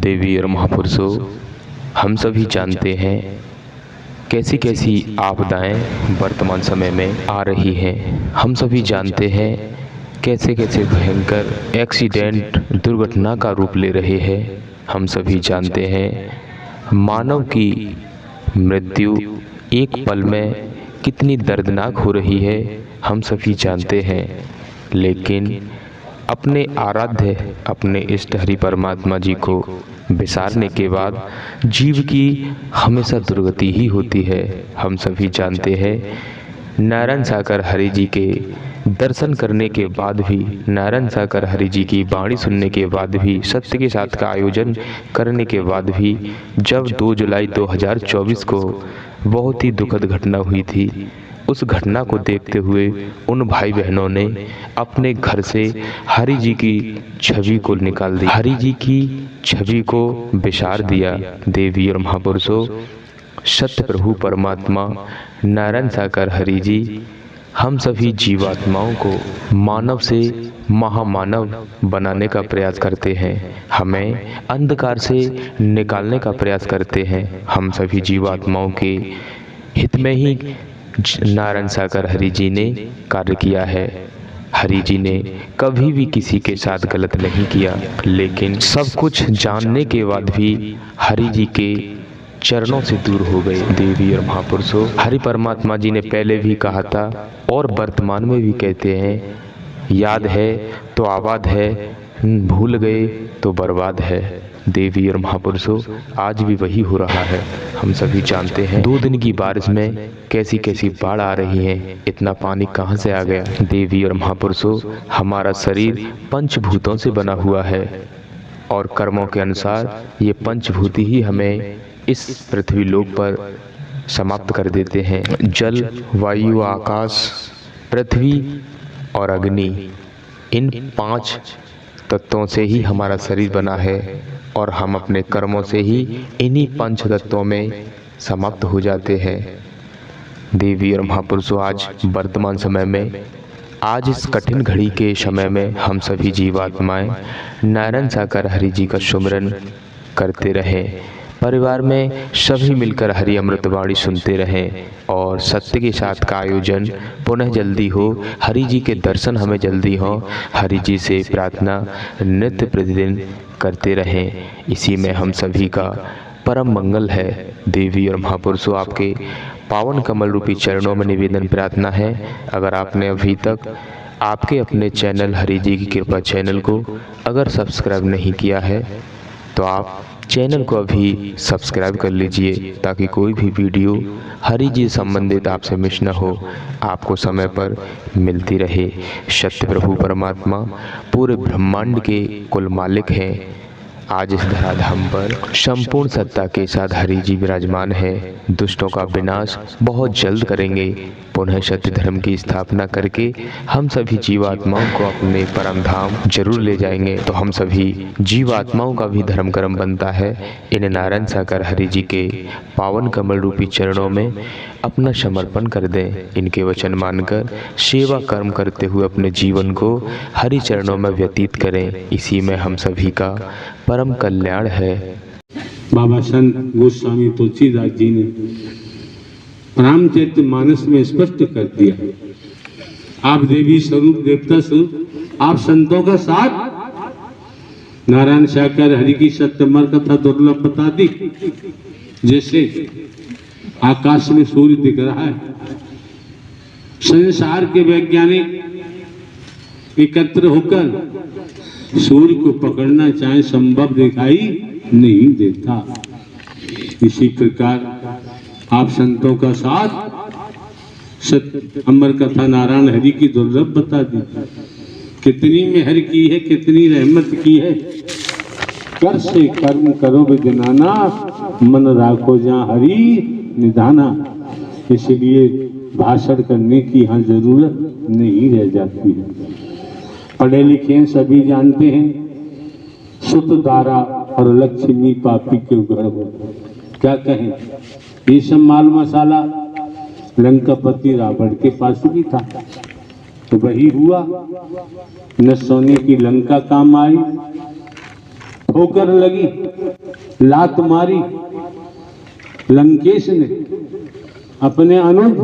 देवी और महापुरुषों, हम सभी जानते हैं कैसी कैसी आपदाएं वर्तमान समय में आ रही हैं। हम सभी जानते हैं कैसे कैसे भयंकर एक्सीडेंट दुर्घटना का रूप ले रहे हैं। हम सभी जानते हैं मानव की मृत्यु एक पल में कितनी दर्दनाक हो रही है, हम सभी जानते हैं। लेकिन अपने आराध्य अपने इष्ट हरि परमात्मा जी को विसारने के बाद जीव की हमेशा दुर्गति ही होती है। हम सभी जानते हैं नारायण सागर हरि जी के दर्शन करने के बाद भी, नारायण सागर हरि जी की वाणी सुनने के बाद भी, सत्य के साथ का आयोजन करने के बाद भी, जब 2 जुलाई 2024 को बहुत ही दुखद घटना हुई थी, उस घटना को देखते हुए उन भाई बहनों ने अपने घर से हरि जी की छवि को निकाल दिया, हरि जी की छवि को विसार दिया। देवी और महापुरुषों, सत्य प्रभु परमात्मा नारायण सागर हरि जी हम सभी जीवात्माओं को मानव से महामानव बनाने का प्रयास करते हैं, हमें अंधकार से निकालने का प्रयास करते हैं। हम सभी जीवात्माओं के हित में ही नारायण सागर हरि जी ने कार्य किया है। हरि जी ने कभी भी किसी के साथ गलत नहीं किया, लेकिन सब कुछ जानने के बाद भी हरि जी के चरणों से दूर हो गए। देवी और महापुरुषों, हरि परमात्मा जी ने पहले भी कहा था और वर्तमान में भी कहते हैं, याद है तो आबाद है, भूल गए तो बर्बाद है। देवी और महापुरुषों, आज भी वही हो रहा है। हम सभी जानते हैं 2 दिन की बारिश में कैसी कैसी बाढ़ आ रही है, इतना पानी कहाँ से आ गया। देवी और महापुरुषों, हमारा शरीर पंचभूतों से बना हुआ है और कर्मों के अनुसार ये पंचभूति ही हमें इस पृथ्वी लोक पर समाप्त कर देते हैं। जल, वायु, आकाश, पृथ्वी और अग्नि, इन 5 तत्वों से ही हमारा शरीर बना है और हम अपने कर्मों से ही इन्हीं 5 तत्वों में समाप्त हो जाते हैं। देवी और महापुरुषों, आज वर्तमान समय में, आज इस कठिन घड़ी के समय में हम सभी जीवात्माएं नारायण सागर हरि जी का सुमिरन करते रहें, परिवार में सभी मिलकर हरि अमृतवाणी सुनते रहें और सत्य के साथ का आयोजन पुनः जल्दी हो, हरि जी के दर्शन हमें जल्दी हो, हरि जी से प्रार्थना नित्य प्रतिदिन करते रहें। इसी में हम सभी का परम मंगल है। देवी और महापुरुषों, आपके पावन कमल रूपी चरणों में निवेदन प्रार्थना है, अगर आपने अभी तक आपके अपने चैनल हरि जी की कृपा चैनल को अगर सब्सक्राइब नहीं किया है तो आप चैनल को अभी सब्सक्राइब कर लीजिए, ताकि कोई भी वीडियो हरि जी संबंधित आपसे मिस न हो, आपको समय पर मिलती रहे। सत्य प्रभु परमात्मा पूरे ब्रह्मांड के कुल मालिक हैं। आज इस धराधाम पर संपूर्ण सत्ता के साथ हरि जी विराजमान है। दुष्टों का विनाश बहुत जल्द करेंगे, पुनः सत्य धर्म की स्थापना करके हम सभी जीवात्माओं को अपने परम धाम जरूर ले जाएंगे। तो हम सभी जीवात्माओं का भी धर्म कर्म बनता है इन नारायण सागर हरि जी के पावन कमल रूपी चरणों में अपना समर्पण कर दें। इनके वचन मानकर सेवा कर्म करते हुए अपने जीवन को हरि चरणों में व्यतीत करें। इसी में हम सभी का परम कल्याण है। बाबा संत गोस्वामी तुलसीदास जी ने रामचरित मानस में स्पष्ट कर दिया, आप देवी स्वरूप देवता स्वरूप आप संतों का साथ नारायण सागर हरि की सत्यमर कथा दुर्लभ बता दी। जैसे आकाश में सूर्य दिख रहा है, संसार के वैज्ञानिक एकत्र होकर सूर्य को पकड़ना चाहे संभव दिखाई नहीं देता। इसी प्रकार आप संतों का साथ सत्य अमर कथा नारायण हरि की दुर्लभ बता दी। कितनी मेहर की है, कितनी रहमत की है। कर से कर्म करो विजनाना, मन राखो जहाँ हरि निधाना। इसलिए भाषण करने की यहाँ जरूरत नहीं रह जाती है। पढ़े लिखे सभी जानते हैं, सुत दारा और लक्ष्मी पापी के गर्भ। क्या कहें, ये सब माल मसाला लंकापति रावण के पास भी था, तो वही हुआ। न सोने की लंका काम आई, ठोकर लगी लात मारी लंकेश ने अपने अनुज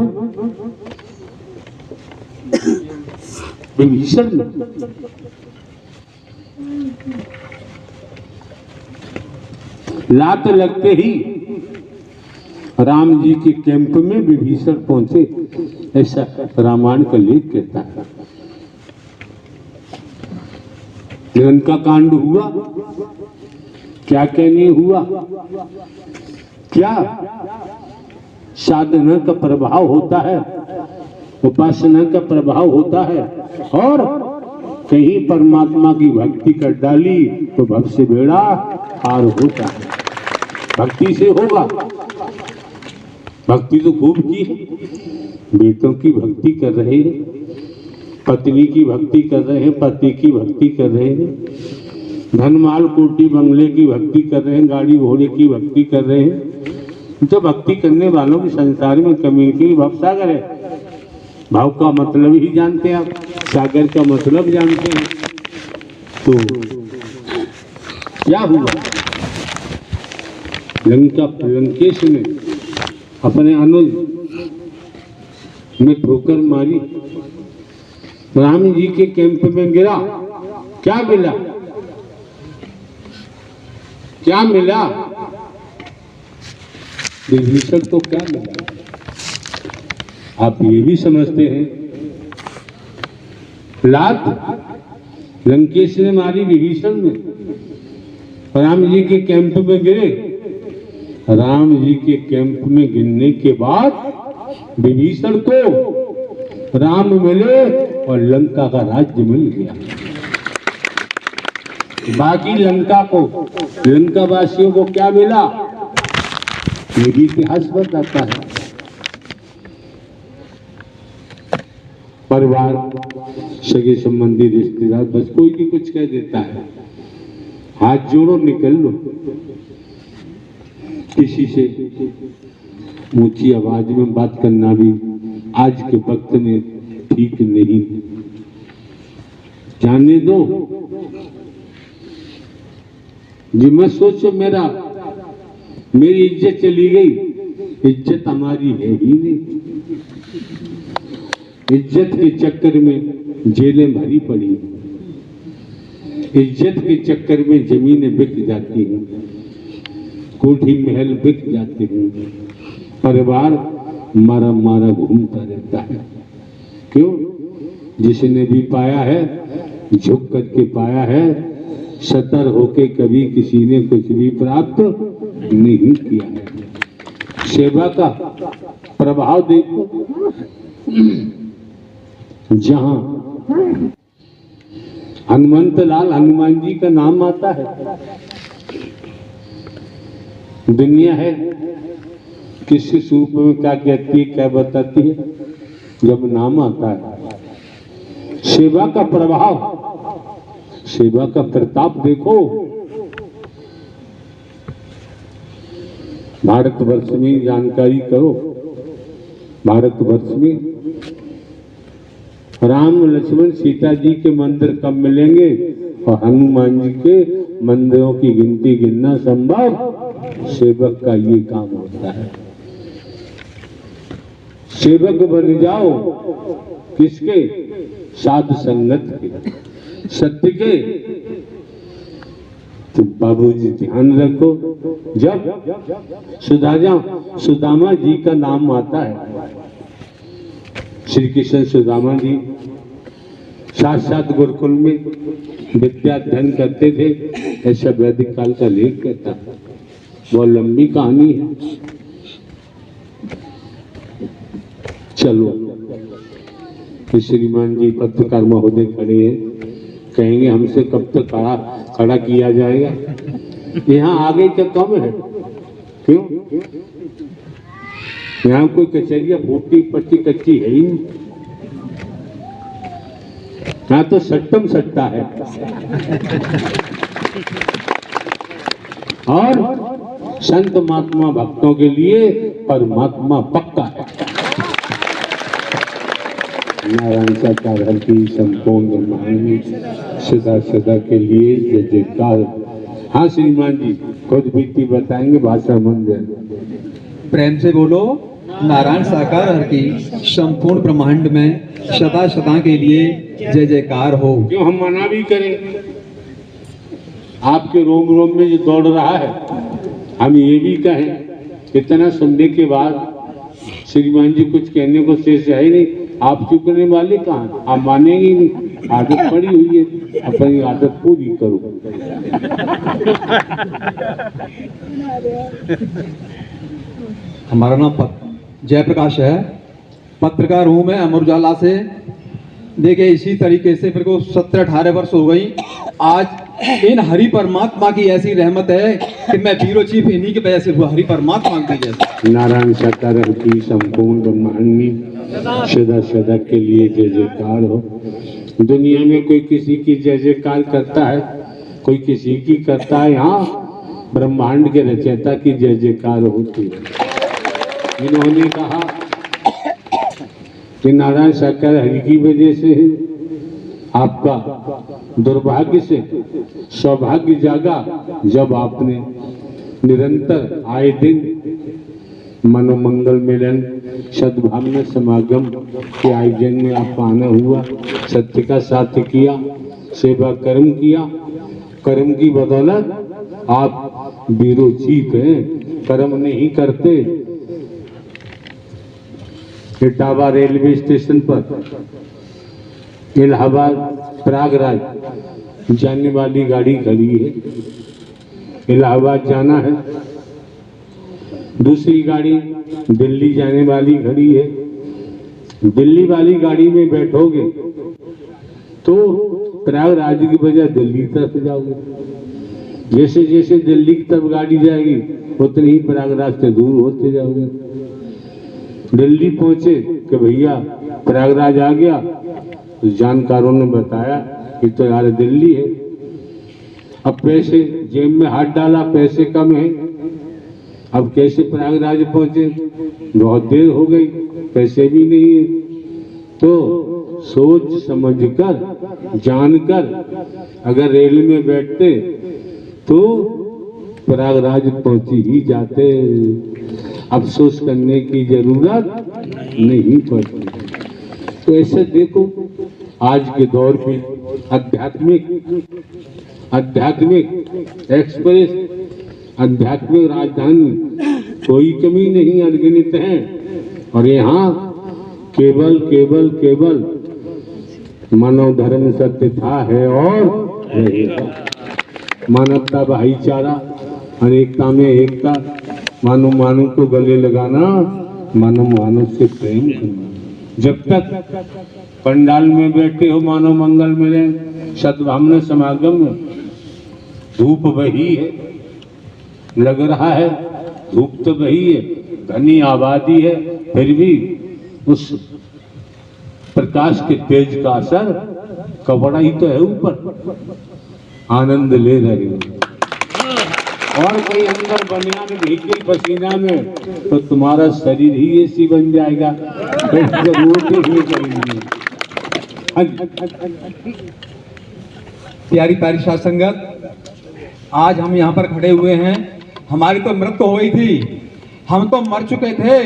विभीषण ने। लात लगते ही राम जी के कैंप में विभीषण पहुंचे, ऐसा रामायण का लेख कहता है। लंका कांड हुआ, क्या कहने हुआ, क्या साधना का प्रभाव होता है, उपासना का प्रभाव होता है, और कहीं परमात्मा की भक्ति कर डाली तो भव से बेड़ा पार होता है। भक्ति से होगा, भक्ति तो खूब की, बेटों की भक्ति कर रहे हैं, पत्नी की भक्ति कर रहे हैं, पति की भक्ति कर रहे हैं, धन माल कोटी बंगले की भक्ति कर रहे हैं, गाड़ी घोड़े की भक्ति कर रहे हैं। तो भक्ति करने वालों की संसार में कमी की भव सागर है। भाव का मतलब ही जानते हैं आप, सागर का मतलब जानते हैं। तो क्या हुआ, लंकेश ने अपने अनुज में ठोकर मारी, राम जी के कैंप में गिरा। क्या मिला, क्या मिला, विभीषण को क्या मिला? आप ये भी समझते हैं, लात लंकेश ने मारी विभीषण में, राम जी के कैंप में गिरे। राम जी के कैंप में गिरने के बाद विभीषण को राम मिले और लंका का राज्य मिल गया। बाकी लंका को, लंका वासियों को क्या मिला, ये भी इतिहास बताता है। परिवार, सगे संबंधी, रिश्तेदार, बस कोई भी कुछ कह देता है, हाथ जोड़ो निकल लो। किसी से ऊंची आवाज में बात करना भी आज के वक्त में ठीक नहीं। जाने दो जी, मत सोचो मेरी इज्जत चली गई, इज्जत हमारी है ही नहीं। इज्जत के चक्कर में जेलें भरी पड़ी, इज्जत के चक्कर में जमीनें बिक जाती हैं, कोठी महल बिक जाते हैं, परिवार मारा मारा घूमता रहता है। क्यों? जिसने भी पाया है झुक करके पाया है, सतर होके कभी किसी ने कुछ भी प्राप्त नहीं किया है। सेवा का प्रभाव देखो, जहां हनुमंत लाल हनुमान जी का नाम आता है, दुनिया है किस रूप में क्या कहती है, क्या बताती है, जब नाम आता है। सेवा का प्रभाव, सेवा का प्रताप देखो। भारतवर्ष में जानकारी करो, भारतवर्ष में राम लक्ष्मण सीता जी के मंदिर कब मिलेंगे और हनुमान जी के मंदिरों की गिनती गिनना संभव। सेवक का ये काम होता है। सेवक बन जाओ किसके? साधु संगत के, सत्य के। तो बाबूजी ध्यान रखो, जब सुदामा जी का नाम आता है, श्री कृष्ण सुदामा जी साथ गुरुकुल में विद्या अध्ययन करते थे, ऐसा वैदिक काल का लेख कहता है। बहुत लंबी कहानी है। चलो, श्रीमान जी पत्रकार महोदय खड़े हैं, कहेंगे हमसे कब तक खड़ा किया जाएगा। यहाँ आगे क्या कम है? क्यों? यहाँ कोई कचहरिया फूटी पट्टी कच्ची है ही नहीं, यहाँ तो सट्टम सट्टा है। और संत महात्मा भक्तों के लिए परमात्मा पक्का है। नारायण साकार हर की संपूर्ण मांगी सदा सदा के लिए जय जयकार। हाँ श्रीमान जी, खुद बीती बताएंगे, भाषा मंदिर। प्रेम से बोलो। नारायण साकार हर की संपूर्ण ब्रह्मांड में सदा सदा के लिए जय जयकार हो। क्यों हम मना भी करें? आपके रोम रोम में जो दौड़ रहा है, हम ये भी कहें, इतना सुनने के बाद श्रीमान जी कुछ कहने को शेष है ही नहीं। आप चुकने वाले कहाँ, आप मानेंगे ही नहीं। आदत पड़ी हुई है, अपनी आदत पूरी करो। हमारा नाम जयप्रकाश है, पत्रकार हूँ मैं अमर उजाला से। देखिए इसी तरीके से मेरे को 17-18 वर्ष हो गई। आज इन हरि परमात्मा की ऐसी रहमत है कि मैं ब्यूरो चीफ इन्हीं की वजह से हुआ, हरि परमात्मा की वजह से। नारायण साकार की संपूर्ण ब्रह्मांड में सदा सदा के लिए जय जयकार हो। दुनिया में कोई किसी की जय जयकार करता है, कोई किसी की करता है। यहाँ ब्रह्मांड के रचयिता की जय जयकार होती है। इन्होंने कहा कि नारायण साकार हरि की वजह से आपका दुर्भाग्य से सौभाग्य जागा जब आपने निरंतर आए दिन मनोमंगल मिलन सद्भावना समागम के आयोजन में आपका आना हुआ, सत्य का साथ किया, सेवा कर्म किया। कर्म की बदौलत आप ब्यूरो चीफ हैं, कर्म नहीं करते। इटावा रेलवे स्टेशन पर इलाहाबाद प्रयागराज जाने वाली गाड़ी खड़ी है। इलाहाबाद जाना है, दूसरी गाड़ी दिल्ली जाने वाली खड़ी है। दिल्ली वाली गाड़ी में बैठोगे तो प्रयागराज की बजाय दिल्ली की तरफ जाओगे। जैसे जैसे दिल्ली की तरफ गाड़ी जाएगी उतनी ही प्रयागराज से दूर होते जाओगे। दिल्ली पहुंचे कि भैया प्रयागराज आ गया, तो जानकारों ने बताया कि तो यार दिल्ली है। अब पैसे जेब में हाथ डाला, पैसे कम है, अब कैसे प्रयागराज पहुंचे? बहुत देर हो गई, पैसे भी नहीं है। तो सोच समझकर जानकर अगर रेल में बैठते तो प्रयागराज पहुंची ही जाते। अफसोस करने की जरूरत नहीं पड़ती। तो ऐसे देखो आज के दौर में आध्यात्मिक एक्सप्रेस, आध्यात्मिक राजधानी, कोई कमी नहीं, अनगिनत है। और यहाँ केवल मानव धर्म सत्य था, है और रहेगा। मानवता, भाईचारा, अनेकता में एकता, मानव को गले लगाना, मानव से प्रेम करना। जब तक पंडाल में बैठे हो मानव मंगल मिले सद्भावना समागम में, धूप वही है, लग रहा है धूप तो वही है, घनी आबादी है, फिर भी उस प्रकाश के तेज का असर कपड़ा ही तो है ऊपर, आनंद ले रहे हो। और कोई अंदर बनियान भीगी पसीना में तो तुम्हारा शरीर ही ऐसी बन जाएगा, फिर जरूरत ही करेंगे। प्यारी प्यारी साध संगत, आज हम यहाँ पर खड़े हुए हैं। हमारी तो मृत्यु हो गई थी, हम तो मर चुके थे,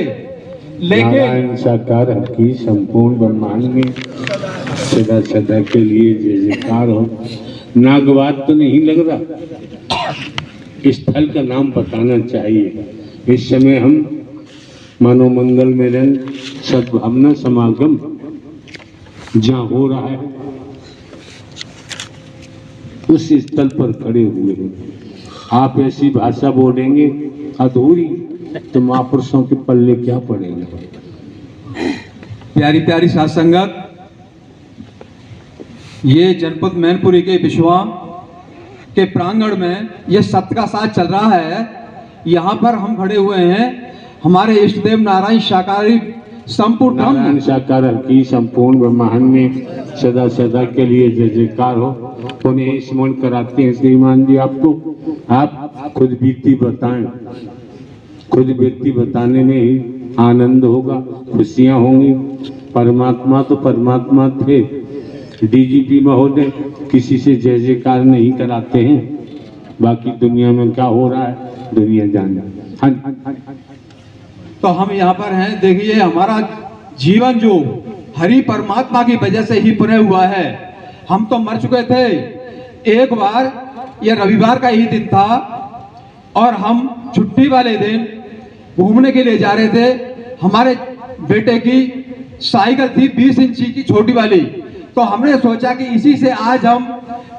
लेकिन साकार की संपूर्ण ब्रह्मांड में सदा सदा के लिए जय जयकार हो। नागवाद तो नहीं लग रहा, स्थल का नाम बताना चाहिए। इस समय हम मनोमंगल मिलन सद्भावना समागम जहाँ हो रहा है उस स्थल पर खड़े हुए हैं। आप ऐसी भाषा बोलेंगे अधूरी तो महापुरुषों के पल्ले क्या पड़ेंगे। प्यारी प्यारी साध संगत, ये जनपद मैनपुरी के विश्वा के प्रांगण में ये सत्य का साथ चल रहा है। यहाँ पर हम खड़े हुए हैं, हमारे इष्ट देव नारायण साकारी संपूर्ण नारायण साकार की संपूर्ण ब्रह्मांड में सदा सदा के लिए जय जयकार हो। उन्हें स्मरण कराते हैं श्रीमान जी आपको। आप खुद बीती बताएं, खुद बीती बताने में ही आनंद होगा, खुशियां होंगी। परमात्मा तो परमात्मा थे। डीजीपी महोदय किसी से जय जयकार नहीं कराते हैं, बाकी दुनिया में क्या हो रहा है दुनिया जाने। हाँ जी। तो हम यहाँ पर हैं, देखिए हमारा जीवन जो हरि परमात्मा की वजह से ही पुनः हुआ है। हम तो मर चुके थे। एक बार यह रविवार का ही दिन था और हम छुट्टी वाले दिन घूमने के लिए जा रहे थे। हमारे बेटे की साइकिल थी 20 इंची की छोटी वाली, तो हमने सोचा कि इसी से आज हम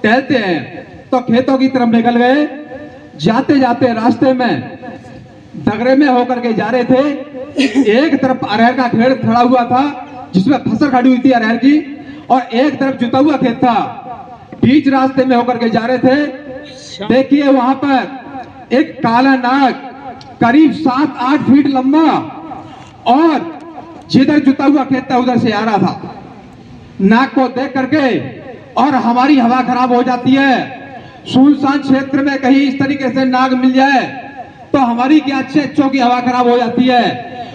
टहलते हैं। तो खेतों की तरफ निकल गए। जाते जाते रास्ते में डगरे में होकर के जा रहे थे। एक तरफ अरहर का खेत खड़ा हुआ था जिसमें फसल खड़ी हुई थी अरहर की, और एक तरफ जुता हुआ खेत था। बीच रास्ते में होकर के जा रहे थे। देखिए वहां पर एक काला नाग करीब 7-8 फीट लंबा, और जिधर जुता हुआ खेत था उधर से आ रहा था। नाग को देख करके और हमारी हवा खराब हो जाती है। सुनसान क्षेत्र में कहीं इस तरीके से नाग मिल जाए तो हमारी क्या अच्छे की हवा खराब हो जाती है।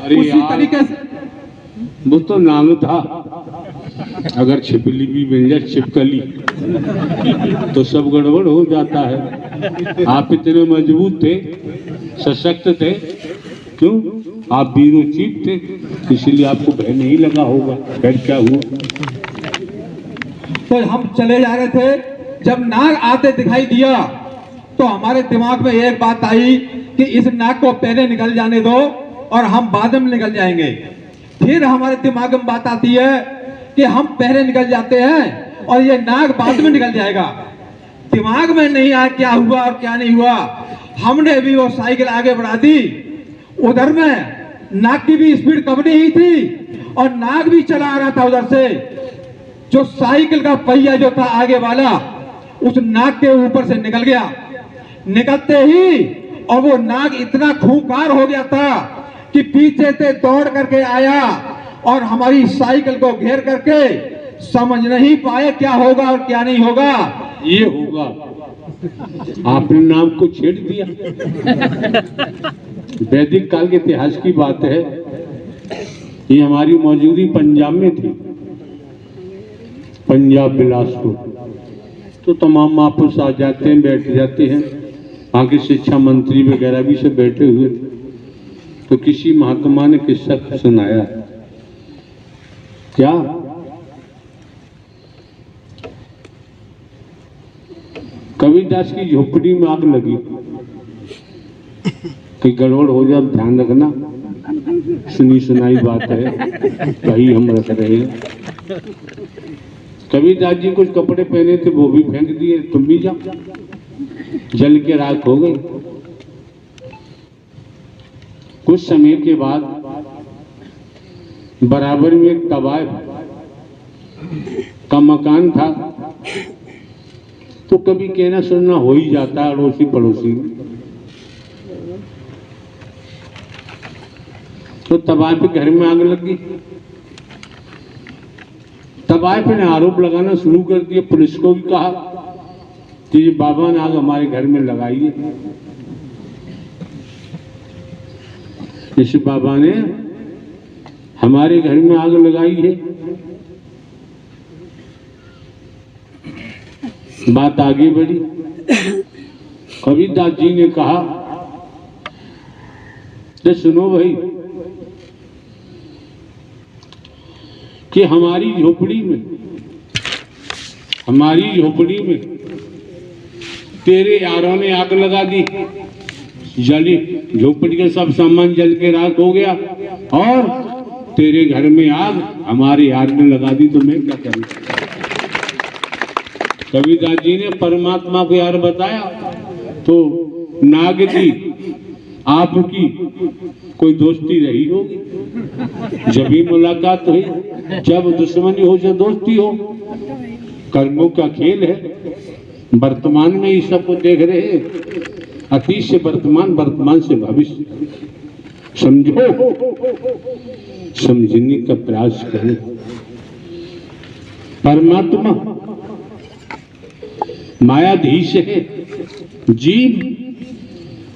उसी तरीके से वो तो नाम था, अगर छिपली भी मिल जाए छिपकली तो सब गड़बड़ हो जाता है। आप इतने मजबूत थे, सशक्त थे, क्यों? आप वीरोचित थे, इसलिए आपको भय नहीं लगा होगा। फिर क्या हुआ? तो हम चले जा रहे थे। जब नाग आते दिखाई दिया तो हमारे दिमाग में एक बात आई कि इस नाग को पहले निकल जाने दो और हम बाद में निकल जाएंगे। फिर हमारे दिमाग में बात आती है कि हम पहले निकल जाते हैं और ये नाग बाद में निकल जाएगा। दिमाग में नहीं आया क्या हुआ और क्या नहीं हुआ। हमने भी वो साइकिल आगे बढ़ा दी। उधर में नाग की भी स्पीड कम नहीं थी और नाग भी चला आ रहा था उधर से। जो साइकिल का पहिया जो था आगे वाला उस नाग के ऊपर से निकल गया। निकलते ही और वो नाग इतना खूंखार हो गया था कि पीछे से दौड़ करके आया और हमारी साइकिल को घेर करके समझ नहीं पाए क्या होगा और क्या नहीं होगा। ये होगा, आपने नाम को छेड़ दिया। वैदिक काल के इतिहास की बात है। ये हमारी मौजूदगी पंजाब में थी, पंजाब बिलासपुर। तो तमाम महापुरुष आ जाते हैं, बैठ जाते हैं। वहाँ के शिक्षा मंत्री वगैरह भी सब बैठे हुए थे। तो किसी महात्मा ने किस्सा सुनाया। क्या? कबीरदास की झोपड़ी में आग लगी कि गड़बड़ हो जाए, ध्यान रखना, सुनी सुनाई बात है, वही हम रख रहे हैं। कबीरदास जी कुछ कपड़े पहने थे वो भी फेंक दिए, तुम भी जाओ, जल के राख हो गई। कुछ समय के बाद बराबर में एक तवायफ का मकान था। तो कभी कहना सुनना हो ही जाता है अड़ोसी पड़ोसी में। तो तवायफ के घर में आग लग गई। तवायफ ने आरोप लगाना शुरू कर दिया, पुलिस को भी कहा कि ये बाबा ने आग हमारे घर में लगाई है। इस बाबा ने हमारे घर में आग लगाई है। बात आगे बढ़ी। कबीरदास जी ने कहा तो सुनो भाई कि हमारी झोपड़ी में तेरे यारों ने आग लगा दी, जली, झोपड़ी का सब सामान जल के राख हो गया और तेरे घर में आग हमारे यार ने लगा दी, तो मैं क्या करूं? कबीरदास जी ने परमात्मा को यार बताया तो नाग जी आपकी कोई दोस्ती रही होगी, जब भी मुलाकात हुई, जब दुश्मनी हो जब दोस्ती हो। कर्मों का खेल है। वर्तमान में इस सबको देख रहे हैं, अतीत से वर्तमान, वर्तमान से भविष्य। समझो, समझने का प्रयास करें। परमात्मा मायाधीश है, जीव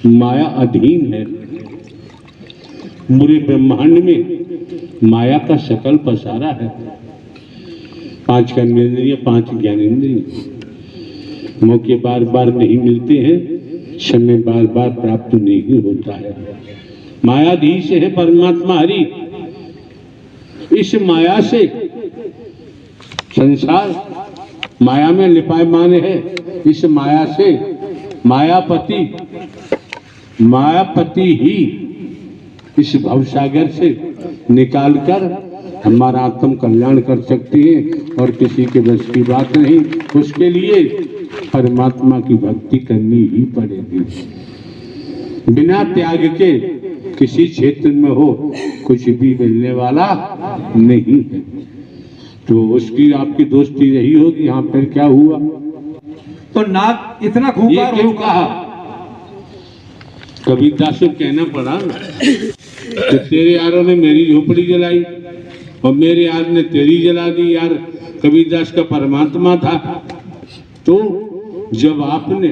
माया अधीन है। पूरे ब्रह्मांड में माया का शकल पसारा है। 5 कर्मेंद्रिय, 5 ज्ञानेंद्रिय। मौके बार बार नहीं मिलते हैं, समय बार बार प्राप्त नहीं होता है। मायाधीश है परमात्मा हरि। इस माया से संसार माया में लिपायमान है। इस माया से मायापति ही इस भवसागर से निकालकर हमारा आत्म कल्याण कर सकती है और किसी के बस की बात नहीं। उसके लिए परमात्मा की भक्ति करनी ही पड़ेगी। बिना त्याग के किसी क्षेत्र में हो कुछ भी मिलने वाला नहीं है। तो उसकी आपकी दोस्ती रही होगी। यहाँ पर क्या हुआ? तो नाग इतना ये खूंखार क्यों हो कहा? कबीरदास को कहना पड़ा कि तेरे यारों ने मेरी झोपड़ी जलाई और मेरे यार ने तेरी जला दी। यार कबीरदास का परमात्मा था। तो जब आपने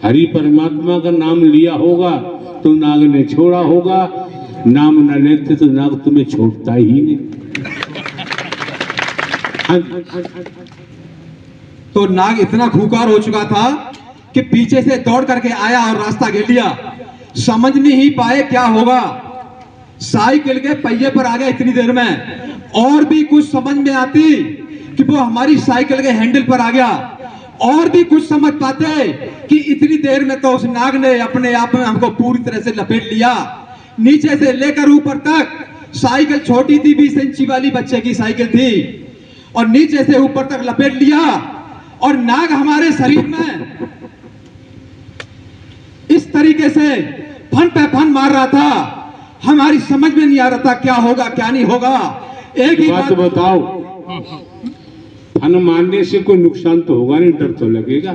हरि परमात्मा का नाम लिया होगा तो नाग ने छोड़ा होगा। नाम न लेते तो नाग तुम्हें छोड़ता ही नहीं। तो नाग इतना खूंखार हो चुका था कि पीछे से दौड़ करके आया और रास्ता घेर लिया। समझ नहीं पाए क्या होगा। साइकिल के पहिए पर आ गया इतनी देर में। और भी कुछ समझ में आती कि वो हमारी साइकिल के हैंडल पर आ गया। और भी कुछ समझ पाते कि इतनी देर में तो उस नाग ने अपने आप में हमको पूरी तरह से लपेट लिया। नीचे से लेकर ऊपर तक साइकिल छोटी थी, 20 इंची वाली बच्चे की साइकिल थी, और नीचे से ऊपर तक लपेट लिया। और नाग हमारे शरीर में इस तरीके से फन पे फन मार रहा था। हमारी समझ में नहीं आ रहा था क्या होगा क्या नहीं होगा। एक ही बात बताओ, फन मारने से कोई नुकसान तो होगा नहीं, डर तो लगेगा।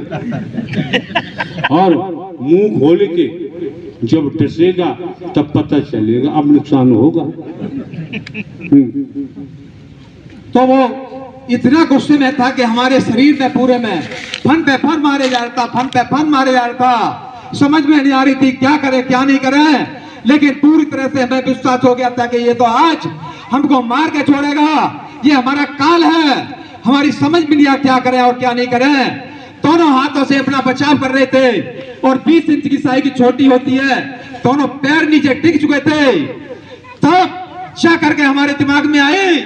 और मुंह खोल के जब डसेगा तब पता चलेगा अब नुकसान होगा। तो वो इतना गुस्से में था कि हमारे शरीर में पूरे में फन पे फन मारे जा रहा था, फन पे फन मारे जा रहा था। समझ में नहीं आ रही थी क्या करे क्या नहीं करे। लेकिन पूरी तरह से हमें विश्वास हो गया था कि ये तो आज हमको मार के छोड़ेगा, ये हमारा काल है। हमारी समझ में नहीं आ क्या करें और क्या नहीं करें। दोनों हाथों से अपना बचाव कर रहे थे। और 20 इंच की साइकिल छोटी होती है, दोनों पैर नीचे टिक चुके थे। तब क्या करके हमारे दिमाग में आई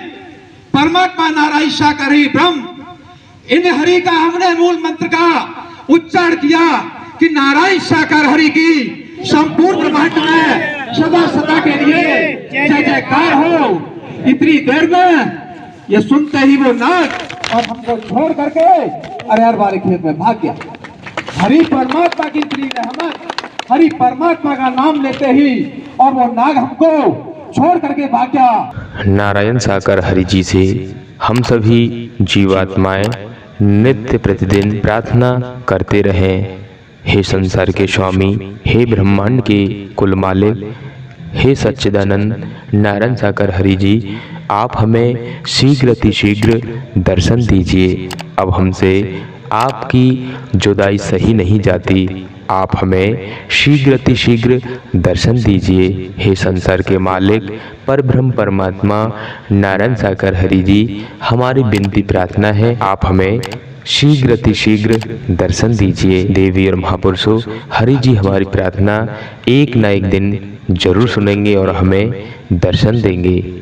परमात्मा नारायण शाकर ही ब्रह्म। इन हरि का हमने मूल मंत्र का उच्चारण किया कि नारायण शाकर हरि की संपूर्ण ब्रह्मांड में सदा सदा के लिए जय जयकार हो। इतनी देर में ये सुनते ही वो नाग और हमको छोड़ करके अरे वाले खेत में भाग गया। हरि परमात्मा की इतनी रहमत, हरि परमात्मा का नाम लेते ही और वो नाग हमको छोड़ करके भाग गया। नारायण साकर हरि जी से हम सभी जीवात्माएं नित्य प्रतिदिन प्रार्थना करते रहें। हे संसार के स्वामी, हे ब्रह्मांड के कुल मालिक, हे सच्चिदानंद नारायण साकर हरि जी, आप हमें शीघ्र अतिशीघ्र दर्शन दीजिए। अब हमसे आपकी जुदाई सही नहीं जाती। आप हमें शीघ्र अतिशीघ्र दर्शन दीजिए। हे संसार के मालिक परब्रह्म परमात्मा नारायण साकर हरि जी, हमारी विनती प्रार्थना है आप हमें शीघ्र अतिशीघ्र दर्शन दीजिए। देवी और महापुरुषों, हरि जी हमारी प्रार्थना एक न एक दिन जरूर सुनेंगे और हमें दर्शन देंगे।